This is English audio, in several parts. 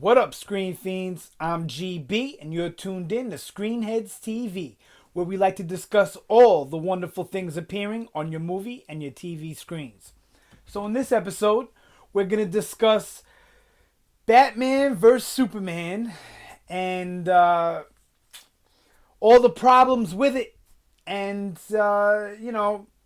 What up, Screen Fiends? I'm GB, and you're tuned in to Headz TV, where we like to discuss all the wonderful things appearing on your movie and your TV screens. So, in this episode, we're going to discuss Batman vs. Superman and all the problems with it, and,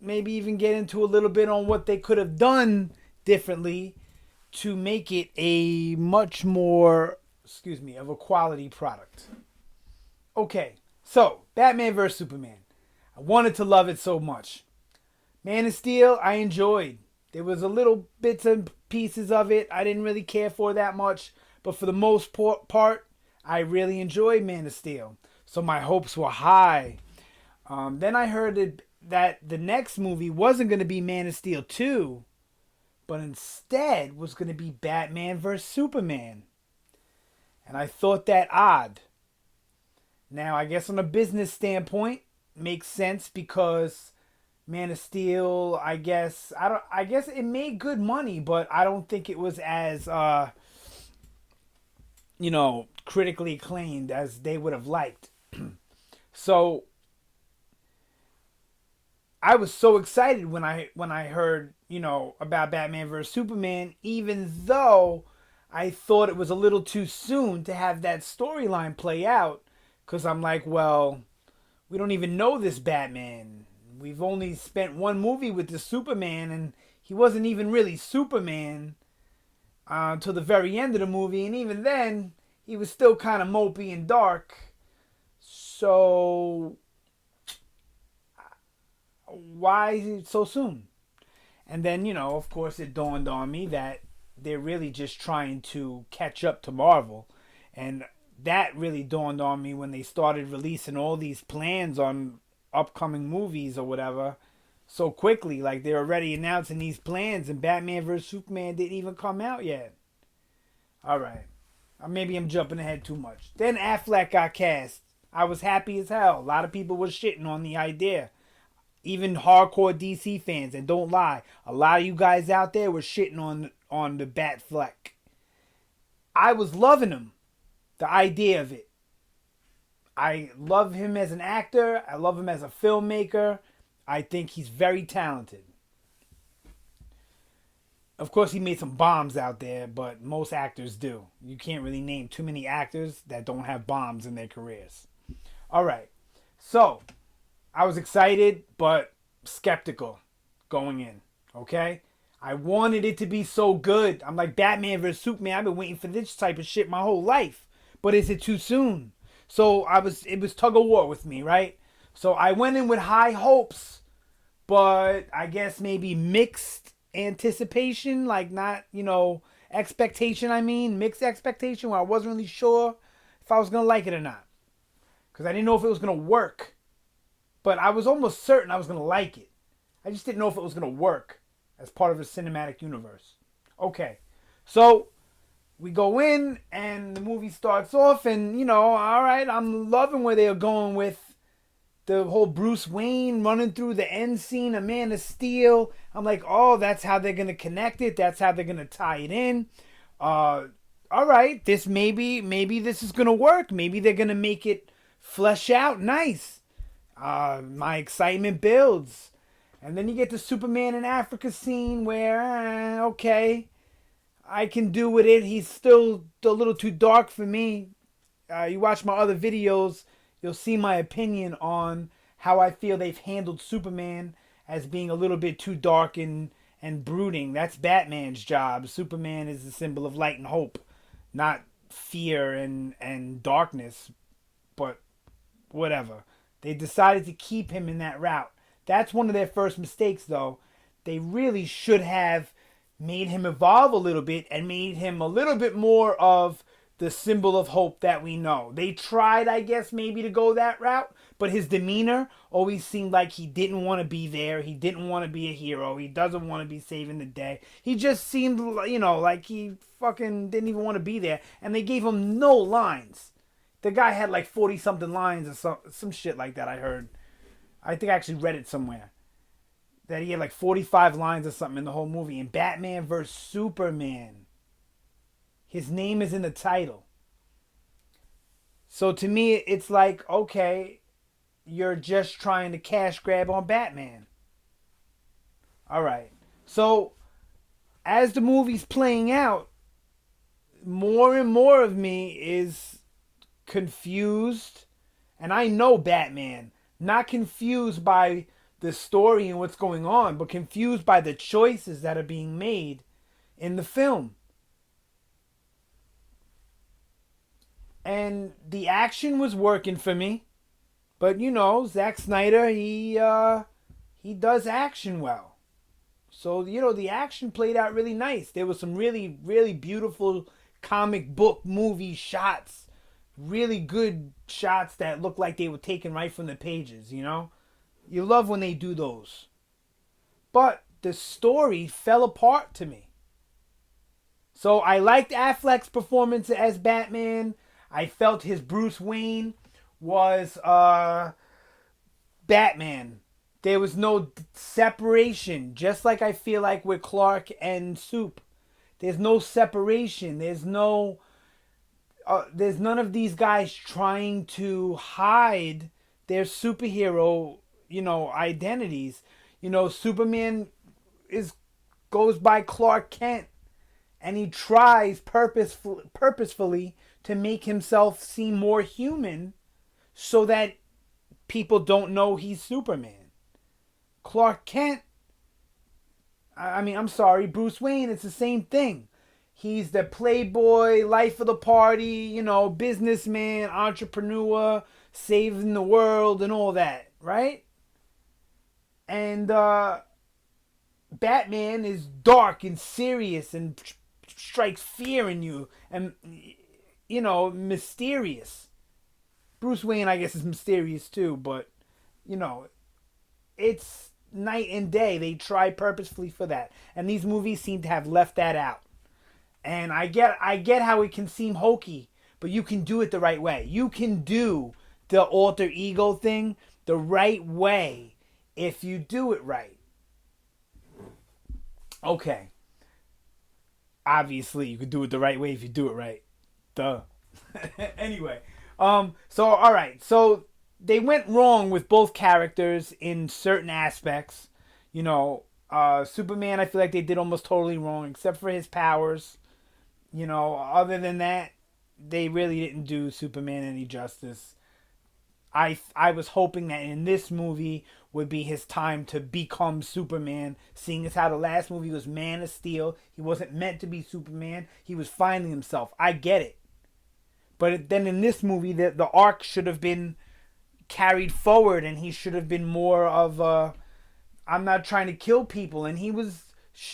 maybe even get into a little bit on what they could have done differently to make it a much more, of a quality product. Okay, so Batman vs. Superman. I wanted to love it so much. Man of Steel, I enjoyed. There was a little bits and pieces of it I didn't really care for that much, but for the most part, I really enjoyed Man of Steel. So my hopes were high. Then I heard that the next movie wasn't going to be Man of Steel 2, but instead was going to be Batman vs. Superman. And I thought that odd. Now, I guess on a business standpoint, makes sense because Man of Steel, I guess it made good money, but I don't think it was as critically acclaimed as they would have liked. So I was so excited when I heard, about Batman vs. Superman, even though I thought it was a little too soon to have that storyline play out, because I'm like, well, we don't even know this Batman. We've only spent one movie with the Superman, and he wasn't even really Superman until the very end of the movie, and even then, he was still kind of mopey and dark. So why so soon? And then, of course, it dawned on me that they're really just trying to catch up to Marvel. And that really dawned on me when they started releasing all these plans on upcoming movies or whatever so quickly. Like, they're already announcing these plans, and Batman vs. Superman didn't even come out yet. All right. Maybe I'm jumping ahead too much. Then Affleck got cast. I was happy as hell. A lot of people were shitting on the idea. Even hardcore DC fans, and don't lie, a lot of you guys out there were shitting on the Batfleck. I was loving him, the idea of it. I love him as an actor. I love him as a filmmaker. I think he's very talented. Of course, he made some bombs out there, but most actors do. You can't really name too many actors that don't have bombs in their careers. All right, so I was excited, but skeptical going in, okay? I wanted it to be so good. I'm like, Batman vs. Superman, I've been waiting for this type of shit my whole life. But is it too soon? So it was tug of war with me, right? So I went in with high hopes, but I guess maybe mixed anticipation, like not, expectation, mixed expectation, where I wasn't really sure if I was going to like it or not. Because I didn't know if it was going to work. But I was almost certain I was going to like it. I just didn't know if it was going to work as part of the cinematic universe. Okay. So we go in and the movie starts off and, all right, I'm loving where they're going with the whole Bruce Wayne running through the end scene of Man of Steel. I'm like, oh, that's how they're going to connect it. That's how they're going to tie it in. All right, maybe this is going to work. Maybe they're going to make it flesh out nice. My excitement builds. And then you get the Superman in Africa scene where, okay, I can do with it. He's still a little too dark for me. You watch my other videos, you'll see my opinion on how I feel they've handled Superman as being a little bit too dark and brooding. That's Batman's job. Superman is the symbol of light and hope, not fear and darkness. But whatever. They decided to keep him in that route. That's one of their first mistakes, though. They really should have made him evolve a little bit and made him a little bit more of the symbol of hope that we know. They tried, I guess, maybe to go that route, but his demeanor always seemed like he didn't want to be there. He didn't want to be a hero. He doesn't want to be saving the day. He just seemed, like he fucking didn't even want to be there. And they gave him no lines. The guy had like 40-something lines or some shit like that, I heard. I think I actually read it somewhere. That he had like 45 lines or something in the whole movie. In Batman vs. Superman, His name is in the title. So to me, it's like, okay, you're just trying to cash grab on Batman. All right. So as the movie's playing out, more and more of me is confused. And I know Batman. Not confused by the story and what's going on, but confused by the choices that are being made in the film. And the action was working for me. But you know, Zack Snyder, he does action well. So, you know, the action played out really nice. There was some really, really beautiful comic book movie shots. Really good shots that looked like they were taken right from the pages, you know? You love when they do those. But the story fell apart to me. So I liked Affleck's performance as Batman. I felt his Bruce Wayne was Batman. There was no separation, just like I feel like with Clark and Soup. There's no separation. There's none of these guys trying to hide their superhero, you know, identities. You know, Superman goes by Clark Kent, and he tries purposefully to make himself seem more human so that people don't know he's Superman. Clark Kent, I'm sorry, Bruce Wayne, it's the same thing. He's the playboy, life of the party, you know, businessman, entrepreneur, saving the world and all that, right? And Batman is dark and serious and strikes fear in you and, you know, mysterious. Bruce Wayne, I guess, is mysterious too, but, you know, it's night and day. They try purposefully for that. And these movies seem to have left that out. And I get how it can seem hokey, but you can do it the right way. You can do the alter ego thing the right way if you do it right. Okay. Obviously, you can do it the right way if you do it right. Duh. Anyway, so all right. So they went wrong with both characters in certain aspects. You know, Superman, I feel like they did almost totally wrong, except for his powers. You know, other than that, they really didn't do Superman any justice. I was hoping that in this movie would be his time to become Superman, seeing as how the last movie was Man of Steel. He wasn't meant to be Superman. He was finding himself. I get it. But then in this movie, the arc should have been carried forward, and he should have been more of a, I'm not trying to kill people. And he was,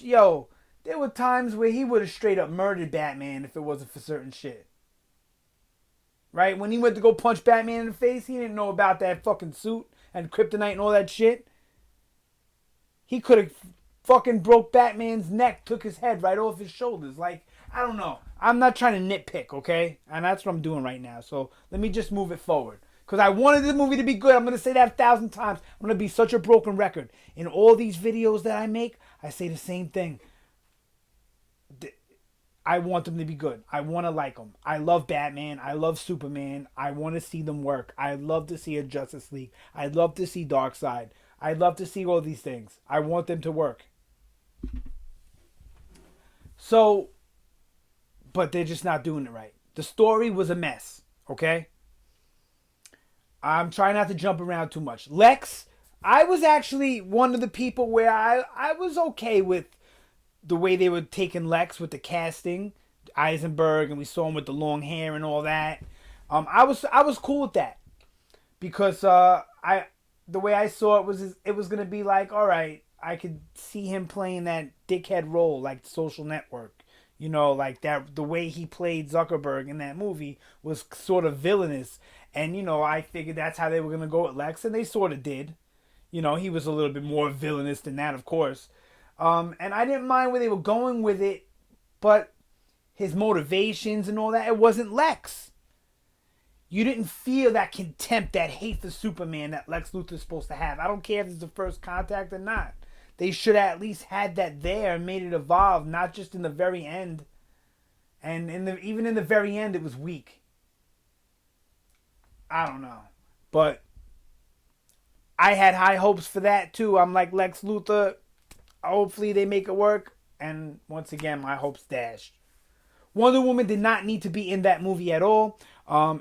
there were times where he would have straight up murdered Batman if it wasn't for certain shit. Right? When he went to go punch Batman in the face, he didn't know about that fucking suit and kryptonite and all that shit. He could have fucking broke Batman's neck, took his head right off his shoulders. Like, I don't know. I'm not trying to nitpick, okay? And that's what I'm doing right now. So let me just move it forward. Because I wanted the movie to be good. I'm going to say that 1,000 times. I'm going to be such a broken record. In all these videos that I make, I say the same thing. I want them to be good. I want to like them. I love Batman. I love Superman. I want to see them work. I'd love to see a Justice League. I'd love to see Darkseid. I'd love to see all these things. I want them to work. So, but they're just not doing it right. The story was a mess, okay? I'm trying not to jump around too much. Lex, I was actually one of the people where I was okay with the way they were taking Lex with the casting, Eisenberg, and we saw him with the long hair and all that. I was cool with that because the way I saw it was gonna be like, all right, I could see him playing that dickhead role like Social Network, you know, like that. The way he played Zuckerberg in that movie was sort of villainous, and you know, I figured that's how they were gonna go with Lex, and they sort of did. You know, he was a little bit more villainous than that, of course. And I didn't mind where they were going with it, but his motivations and all that, it wasn't Lex. You didn't feel that contempt, that hate for Superman that Lex Luthor's supposed to have. I don't care if it's the first contact or not. They should have at least had that there and made it evolve, not just in the very end. And even in the very end, it was weak. I don't know. But I had high hopes for that too. I'm like Lex Luthor. Hopefully they make it work. And once again, my hopes dashed. Wonder Woman did not need to be in that movie at all.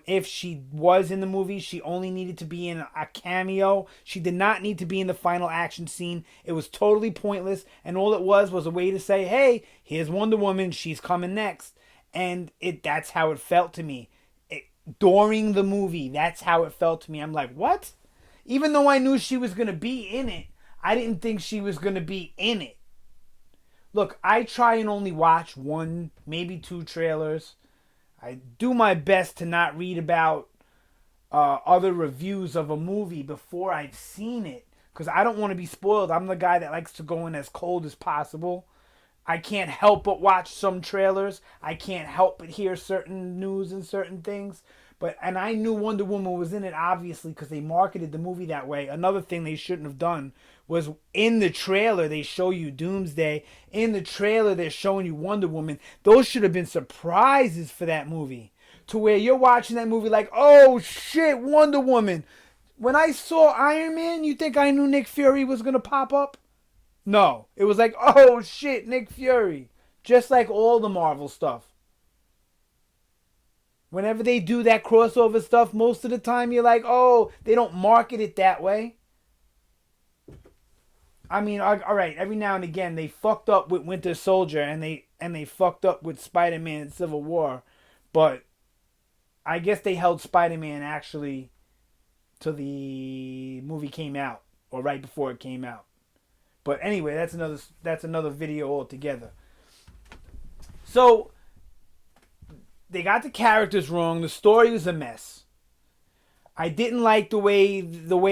If she was in the movie, she only needed to be in a cameo. She did not need to be in the final action scene. It was totally pointless, and all it was a way to say, "Hey, here's Wonder Woman. She's coming next." And that's how it felt to me. During the movie, that's how it felt to me. I'm like, what? Even though I knew she was going to be in it, I didn't think she was going to be in it. Look, I try and only watch one, maybe two trailers. I do my best to not read about other reviews of a movie before I've seen it, because I don't want to be spoiled. I'm the guy that likes to go in as cold as possible. I can't help but watch some trailers. I can't help but hear certain news and certain things. And I knew Wonder Woman was in it, obviously, because they marketed the movie that way. Another thing they shouldn't have done was, in the trailer, they show you Doomsday. In the trailer, they're showing you Wonder Woman. Those should have been surprises for that movie. To where you're watching that movie like, oh shit, Wonder Woman. When I saw Iron Man, you think I knew Nick Fury was going to pop up? No. It was like, oh shit, Nick Fury. Just like all the Marvel stuff. Whenever they do that crossover stuff, most of the time you're like, oh, they don't market it that way. I mean, all right, every now and again they fucked up with Winter Soldier and they fucked up with Spider-Man and Civil War, but I guess they held Spider-Man actually till the movie came out, or right before it came out. But anyway, that's another video altogether. So they got the characters wrong. The story was a mess. I didn't like the way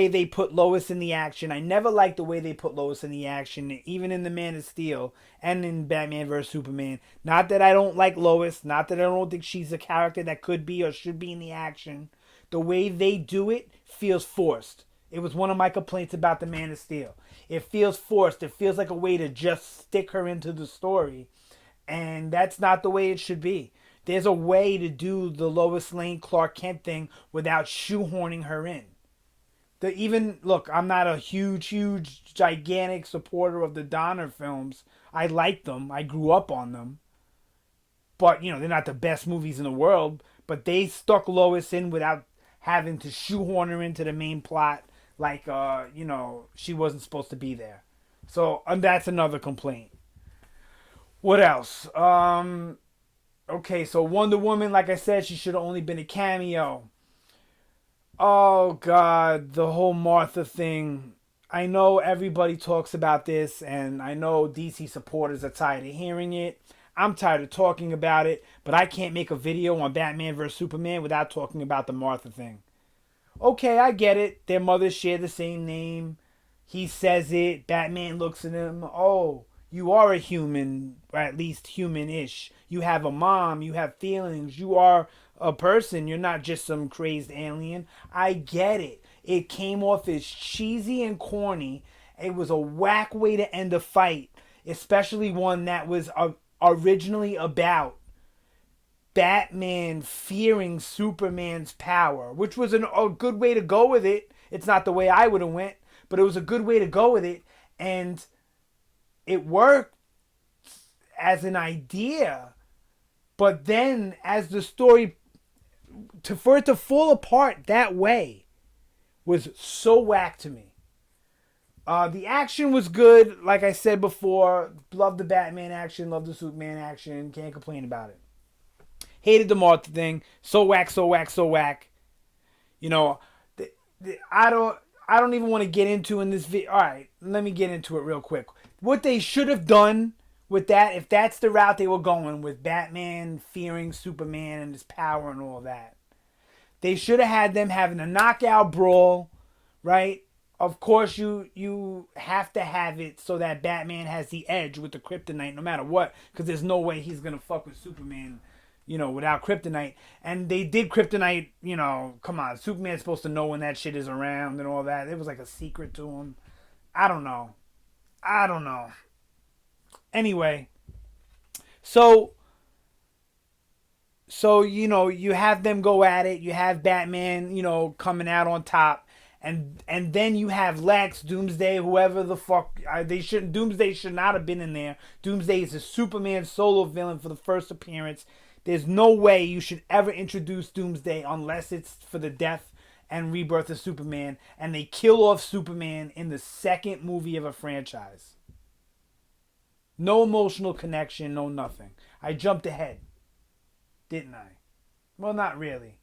they put Lois in the action. I never liked the way they put Lois in the action, even in the Man of Steel and in Batman vs Superman. Not that I don't like Lois. Not that I don't think she's a character that could be or should be in the action. The way they do it feels forced. It was one of my complaints about the Man of Steel. It feels forced. It feels like a way to just stick her into the story. And that's not the way it should be. There's a way to do the Lois Lane Clark Kent thing without shoehorning her in. Look, I'm not a huge, gigantic supporter of the Donner films. I like them. I grew up on them. But, they're not the best movies in the world. But they stuck Lois in without having to shoehorn her into the main plot like, she wasn't supposed to be there. So, that's another complaint. What else? Okay, so Wonder Woman, like I said, she should have only been a cameo. Oh, God, the whole Martha thing. I know everybody talks about this, and I know DC supporters are tired of hearing it. I'm tired of talking about it, but I can't make a video on Batman vs. Superman without talking about the Martha thing. Okay, I get it. Their mothers share the same name. He says it. Batman looks at him. Oh, you are a human, or at least human-ish. You have a mom. You have feelings. You are a person. You're not just some crazed alien. I get it. It came off as cheesy and corny. It was a whack way to end a fight, especially one that was originally about Batman fearing Superman's power, which was a good way to go with it. It's not the way I would have went, but it was a good way to go with it, and it worked as an idea. But then, as the story, for it to fall apart that way, was so whack to me. The action was good, like I said before. Love the Batman action, love the Superman action. Can't complain about it. Hated the Martha thing. So whack, so whack, so whack. I don't even want to get into in this video. All right, let me get into it real quick. What they should have done with that, if that's the route they were going with Batman fearing Superman and his power and all that, they should have had them having a knockout brawl, right? Of course, you have to have it so that Batman has the edge with the kryptonite no matter what, because there's no way he's going to fuck with Superman, without kryptonite. And they did kryptonite, come on, Superman's supposed to know when that shit is around and all that. It was like a secret to him. I don't know. Anyway, so So, you have them go at it. You have Batman, coming out on top. And then you have Lex, Doomsday, whoever the fuck. Doomsday should not have been in there. Doomsday is a Superman solo villain for the first appearance. There's no way you should ever introduce Doomsday unless it's for the death and rebirth of Superman. And they kill off Superman in the second movie of a franchise. No emotional connection, no nothing. I jumped ahead, didn't I? Well, not really.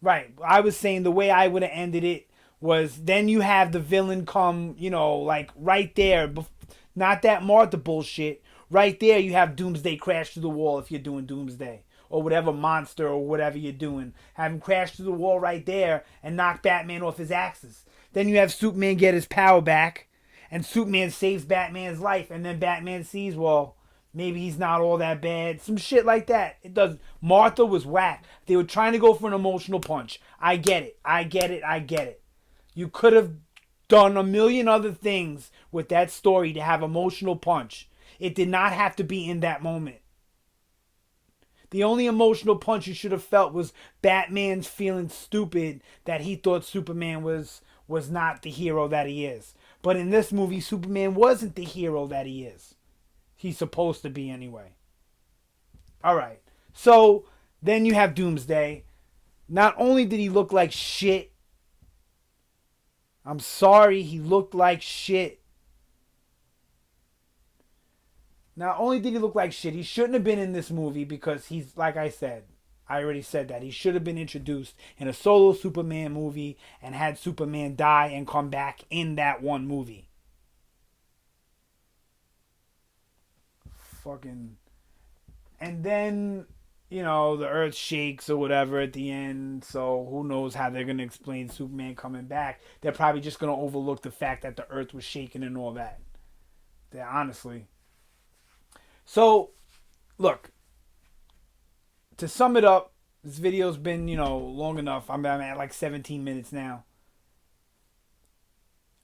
Right. I was saying the way I would have ended it was then you have the villain come, like right there. Not that Martha bullshit. Right there, you have Doomsday crash through the wall if you're doing Doomsday. Or whatever monster or whatever you're doing. Have him crash through the wall right there and knock Batman off his axis. Then you have Superman get his power back. And Superman saves Batman's life. And then Batman sees, well, maybe he's not all that bad. Some shit like that. It does. Martha was whack. They were trying to go for an emotional punch. I get it. You could have done a million other things with that story to have emotional punch. It did not have to be in that moment. The only emotional punch you should have felt was Batman's feeling stupid that he thought Superman was not the hero that he is. But in this movie, Superman wasn't the hero that he is. He's supposed to be anyway. Alright. So, then you have Doomsday. Not only did he look like shit. I'm sorry, he looked like shit. Not only did he look like shit, he shouldn't have been in this movie because he's, like I said, I already said that. He should have been introduced in a solo Superman movie and had Superman die and come back in that one movie. Fucking. And then, the earth shakes or whatever at the end. So who knows how they're going to explain Superman coming back. They're probably just going to overlook the fact that the earth was shaking and all that. Honestly. So, look. To sum it up, this video's been, long enough. I'm at like 17 minutes now.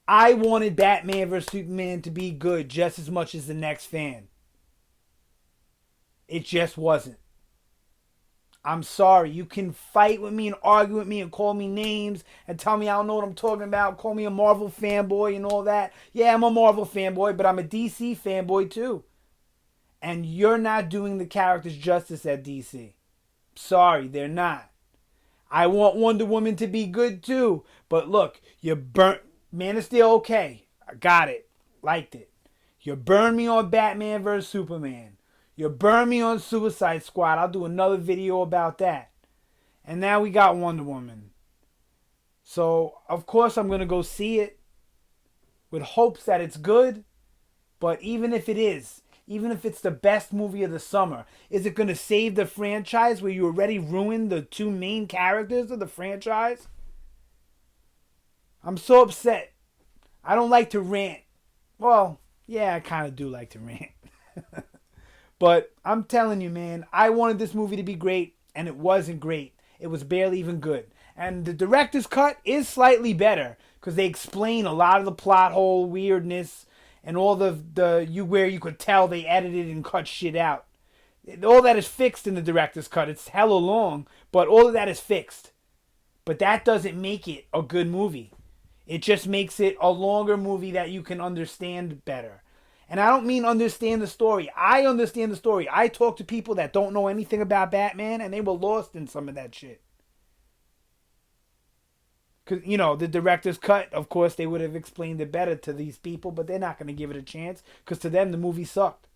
I wanted Batman vs. Superman to be good just as much as the next fan. It just wasn't. I'm sorry. You can fight with me and argue with me and call me names and tell me I don't know what I'm talking about. Call me a Marvel fanboy and all that. Yeah, I'm a Marvel fanboy, but I'm a DC fanboy too. And you're not doing the characters justice at DC. Sorry, they're not. I want Wonder Woman to be good too. But look, you burnt Man of Steel, okay. I got it. Liked it. You burned me on Batman vs. Superman. You burned me on Suicide Squad. I'll do another video about that. And now we got Wonder Woman. So, of course, I'm going to go see it with hopes that it's good. But even if it is, even if it's the best movie of the summer, is it going to save the franchise where you already ruined the two main characters of the franchise? I'm so upset. I don't like to rant. Well, yeah, I kind of do like to rant. But I'm telling you, man, I wanted this movie to be great, and it wasn't great. It was barely even good. And the director's cut is slightly better because they explain a lot of the plot hole weirdness and all where you could tell they edited and cut shit out. All that is fixed in the director's cut. It's hella long, but all of that is fixed. But that doesn't make it a good movie. It just makes it a longer movie that you can understand better. And I don't mean understand the story. I understand the story. I talk to people that don't know anything about Batman, and they were lost in some of that shit. Because, the director's cut, of course, they would have explained it better to these people, but they're not going to give it a chance, because to them, the movie sucked.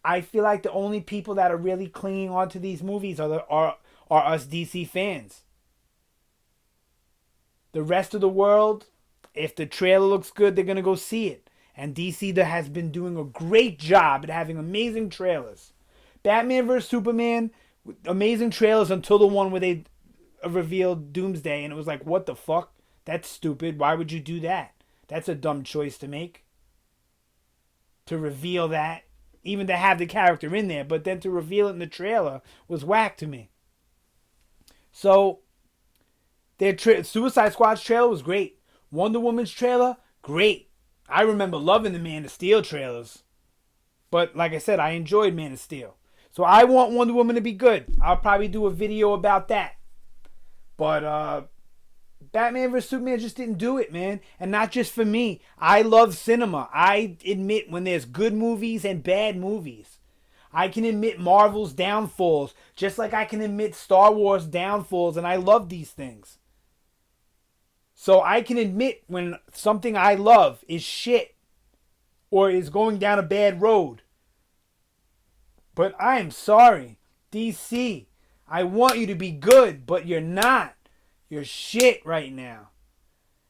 I feel like the only people that are really clinging on to these movies are us DC fans. The rest of the world, if the trailer looks good, they're going to go see it. And DC has been doing a great job at having amazing trailers. Batman vs. Superman, amazing trailers until the one where they revealed Doomsday. And it was like, what the fuck? That's stupid. Why would you do that? That's a dumb choice to make. To reveal that. Even to have the character in there. But then to reveal it in the trailer was whack to me. So, Suicide Squad's trailer was great. Wonder Woman's trailer, great. I remember loving the Man of Steel trailers. But like I said, I enjoyed Man of Steel. So I want Wonder Woman to be good. I'll probably do a video about that. But Batman vs. Superman just didn't do it, man. And not just for me. I love cinema. I admit when there's good movies and bad movies. I can admit Marvel's downfalls, just like I can admit Star Wars downfalls, and I love these things. So I can admit when something I love is shit or is going down a bad road. But I am sorry, DC. I want you to be good, but you're not. You're shit right now.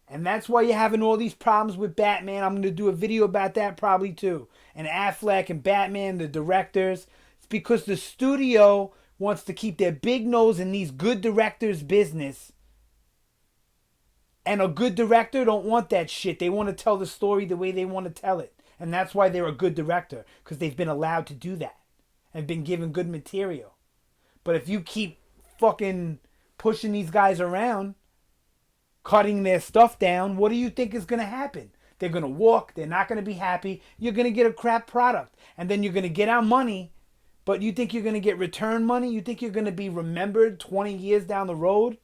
And that's why you're having all these problems with Batman. I'm going to do a video about that probably too. And Affleck and Batman, the directors. It's because the studio wants to keep their big nose in these good directors' business. And a good director don't want that shit. They want to tell the story the way they want to tell it. And that's why they're a good director. Because they've been allowed to do that. And been given good material. But if you keep fucking pushing these guys around, cutting their stuff down, what do you think is going to happen? They're going to walk. They're not going to be happy. You're going to get a crap product. And then you're going to get our money. But you think you're going to get return money? You think you're going to be remembered 20 years down the road?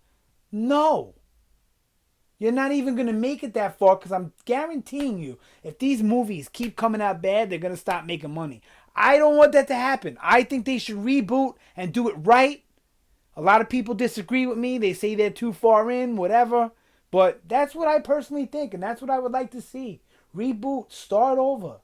No. You're not even going to make it that far, because I'm guaranteeing you, if these movies keep coming out bad, they're going to stop making money. I don't want that to happen. I think they should reboot and do it right. A lot of people disagree with me. They say they're too far in, whatever. But that's what I personally think, and that's what I would like to see. Reboot, start over.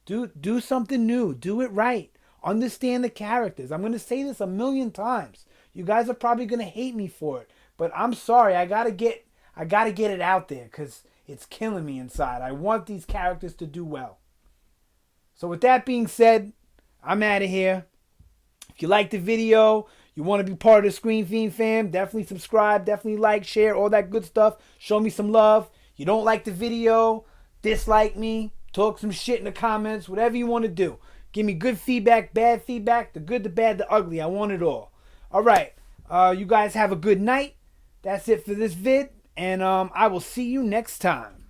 Do something new. Do it right. Understand the characters. I'm going to say this a million times. You guys are probably going to hate me for it. But I'm sorry. I got to get it out there because it's killing me inside. I want these characters to do well. So with that being said, I'm out of here. If you like the video, you want to be part of the Screen Fiend fam, definitely subscribe, definitely like, share, all that good stuff. Show me some love. You don't like the video, dislike me, talk some shit in the comments, whatever you want to do. Give me good feedback, bad feedback, the good, the bad, the ugly. I want it all. All right. You guys have a good night. That's it for this vid. And I will see you next time.